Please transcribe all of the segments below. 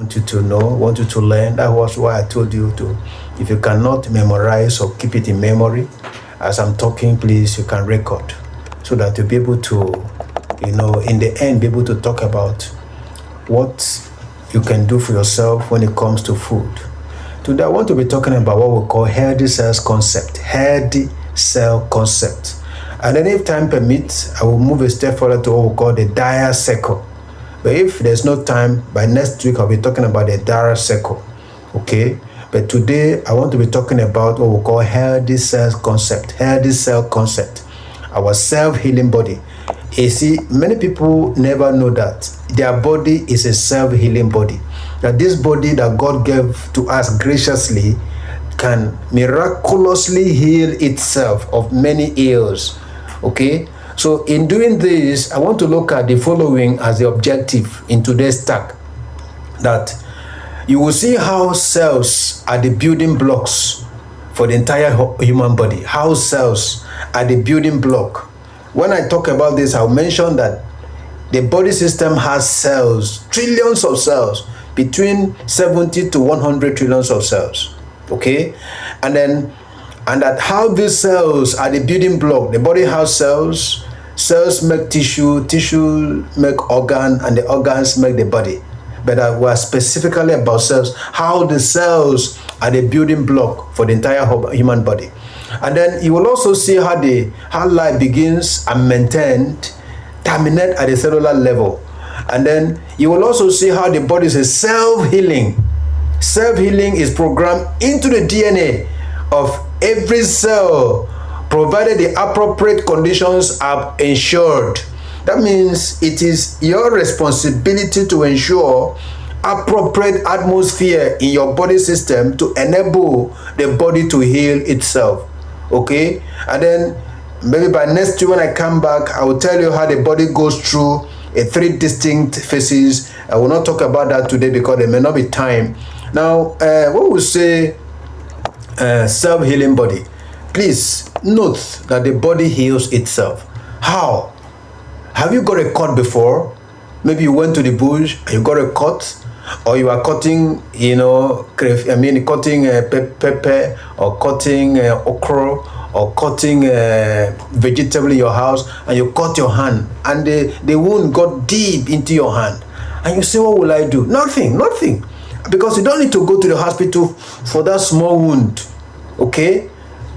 want you to know, want you to learn. That was why I told you to, if you cannot memorize or keep it in memory, as I'm talking, please, you can record so that you'll be able to, in the end, be able to talk about what you can do for yourself when it comes to food. Today, I want to be talking about what we call healthy cells concept. Healthy cell concept. And then if time permits, I will move a step further to what we call the Dyer circle. But if there's no time, by next week, I'll be talking about the Dyer circle. Okay? But today, I want to be talking about what we call healthy cells concept. Healthy cell concept. Our self-healing body. You see, many people never know that their body is a self-healing body. That this body that God gave to us graciously can miraculously heal itself of many ills. Okay? So in doing this, I want to look at the following as the objective in today's talk. That you will see how cells are the building blocks for the entire human body. How cells are the building block. When I talk about this, I'll mention that the body system has cells, trillions of cells, between 70 to 100 trillions of cells. Okay? And that how these cells are the building block. The body has cells. Cells make tissue. Tissue make organ, and the organs make the body. But we are specifically about cells. How the cells are the building block for the entire human body. And then you will also see how life begins and maintained, terminate at the cellular level. And then you will also see how the body is self-healing. Self-healing is programmed into the DNA of every cell, provided the appropriate conditions are ensured. That means it is your responsibility to ensure appropriate atmosphere in your body system to enable the body to heal itself. Okay? And then maybe by next week when I come back, I will tell you how the body goes through three distinct phases. I will not talk about that today because there may not be time. Now, what we say self-healing body. Please note that the body heals itself. How? Have you got a cut before? Maybe you went to the bush and you got a cut, or you are cutting, cutting pepper, or cutting okra, or cutting vegetable in your house, and you cut your hand, and the wound got deep into your hand, and you say, what will I do? Nothing, because you don't need to go to the hospital for that small wound. Okay?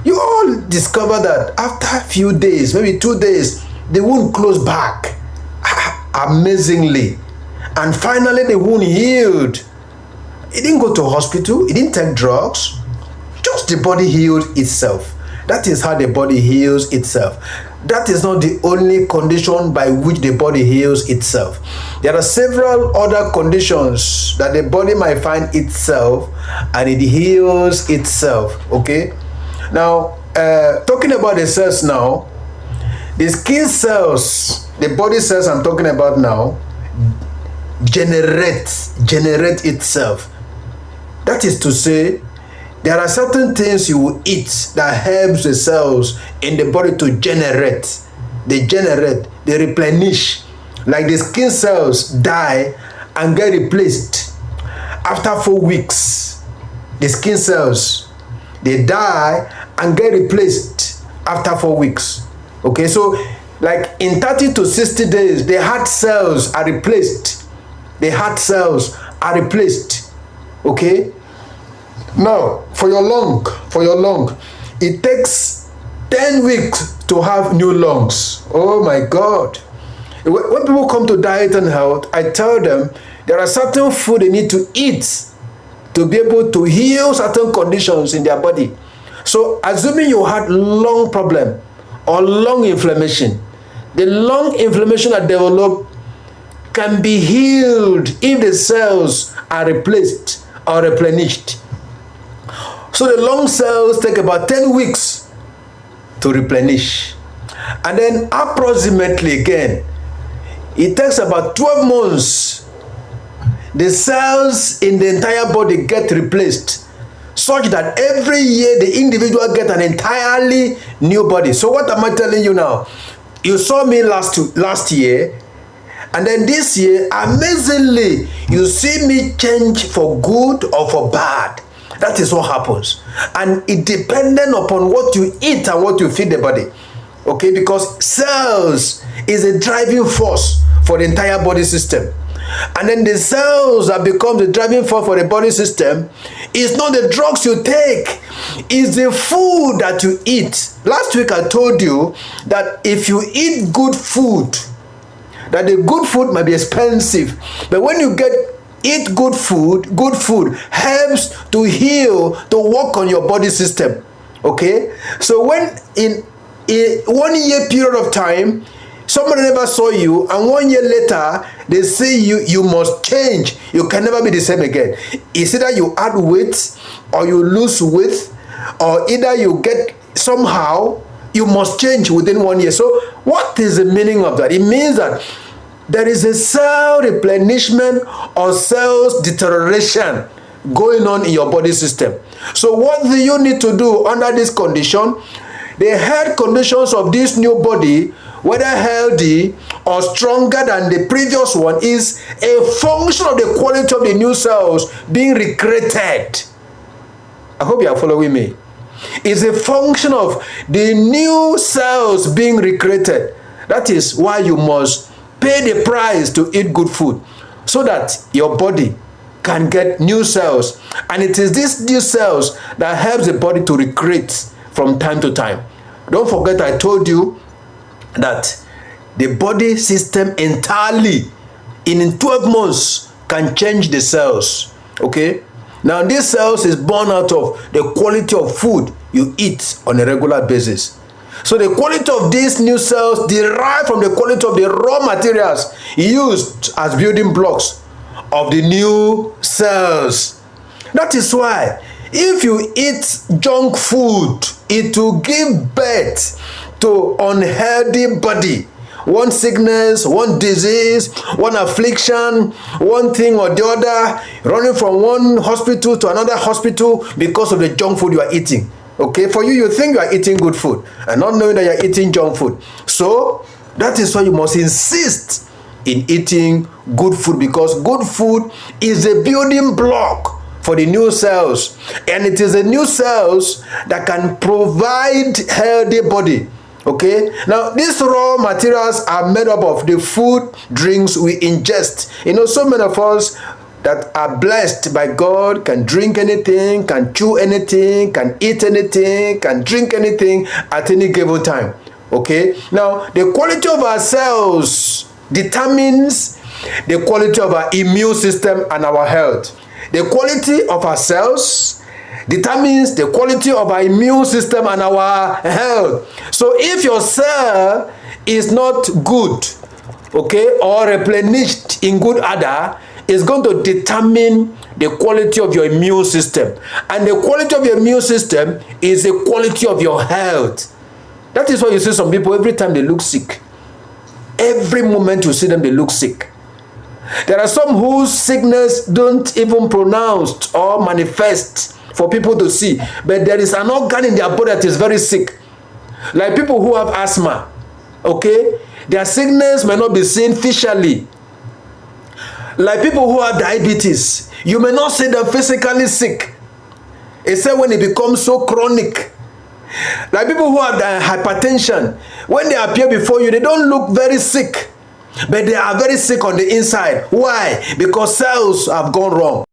You all discover that after a few days, maybe 2 days, the wound closed back amazingly, and finally the wound healed. It didn't go to hospital, it didn't take drugs, just the body healed itself. That is how the body heals itself. That is not the only condition by which the body heals itself. There are several other conditions that the body might find itself and it heals itself. Okay? Now, talking about the cells now, the skin cells, the body cells I'm talking about now, generate itself. That is to say, there are certain things you will eat that helps the cells in the body to generate. They replenish. Like the skin cells die and get replaced. After 4 weeks, the skin cells, they die and get replaced after 4 weeks. Okay, so like in 30 to 60 days, the heart cells are replaced. Okay? Now, for your lung, it takes 10 weeks to have new lungs. Oh my God. When people come to diet and health, I tell them there are certain food they need to eat to be able to heal certain conditions in their body. So, assuming you had lung problem or lung inflammation, the lung inflammation that developed can be healed if the cells are replaced or replenished. So the lung cells take about 10 weeks to replenish. And then approximately again, it takes about 12 months. The cells in the entire body get replaced, such that every year the individual get an entirely new body. So what am I telling you now? You saw me last year, And then this year, amazingly, you see me change for good or for bad. That is what happens. And it dependent upon what you eat and what you feed the body. Okay, because cells is a driving force for the entire body system. And then the cells that become the driving force for the body system is not the drugs you take, it's the food that you eat. Last week I told you that if you eat good food, that the good food might be expensive, but when you eat good food helps to heal, to work on your body system. Okay, so when in a 1 year period of time, somebody never saw you, and 1 year later they see you, you must change. You can never be the same again. It's either you add weight or you lose weight, or either you get somehow, you must change within 1 year. So what is the meaning of that? It means that there is a cell replenishment or cells deterioration going on in your body system. So what do you need to do under this condition? The health conditions of this new body, whether healthy or stronger than the previous one, is a function of the quality of the new cells being recreated. I hope you are following me. It's a function of the new cells being recreated. That is why you must pay the price to eat good food, so that your body can get new cells. And it is these new cells that helps the body to recreate from time to time. Don't forget I told you that the body system entirely in 12 months can change the cells. Okay, now these cells is born out of the quality of food you eat on a regular basis. So the quality of these new cells derive from the quality of the raw materials used as building blocks of the new cells. That is why if you eat junk food, it will give birth to unhealthy body. One sickness, one disease, one affliction, one thing or the other, running from one hospital to another hospital because of the junk food you are eating. Okay, for you think you are eating good food and not knowing that you are eating junk food. So that is why you must insist in eating good food, because good food is a building block for the new cells, and it is the new cells that can provide healthy body. Okay, now these raw materials are made up of the food, drinks we ingest. You know, so many of us that are blessed by God can drink anything, can chew anything, can eat anything, can drink anything at any given time. Okay, now the quality of our cells determines the quality of our immune system and our health. The quality of our cells determines the quality of our immune system and our health. So if your cell is not good, okay, or replenished in good order, is going to determine the quality of your immune system. And the quality of your immune system is the quality of your health. That is why you see some people, every time they look sick. Every moment you see them, they look sick. There are some whose sickness don't even pronounce or manifest for people to see. But there is an organ in their body that is very sick. Like people who have asthma. Okay? Their sickness may not be seen visually. Like people who have diabetes, you may not see them physically sick, except when it becomes so chronic. Like people who have hypertension, when they appear before you, they don't look very sick, but they are very sick on the inside. Why? Because cells have gone wrong.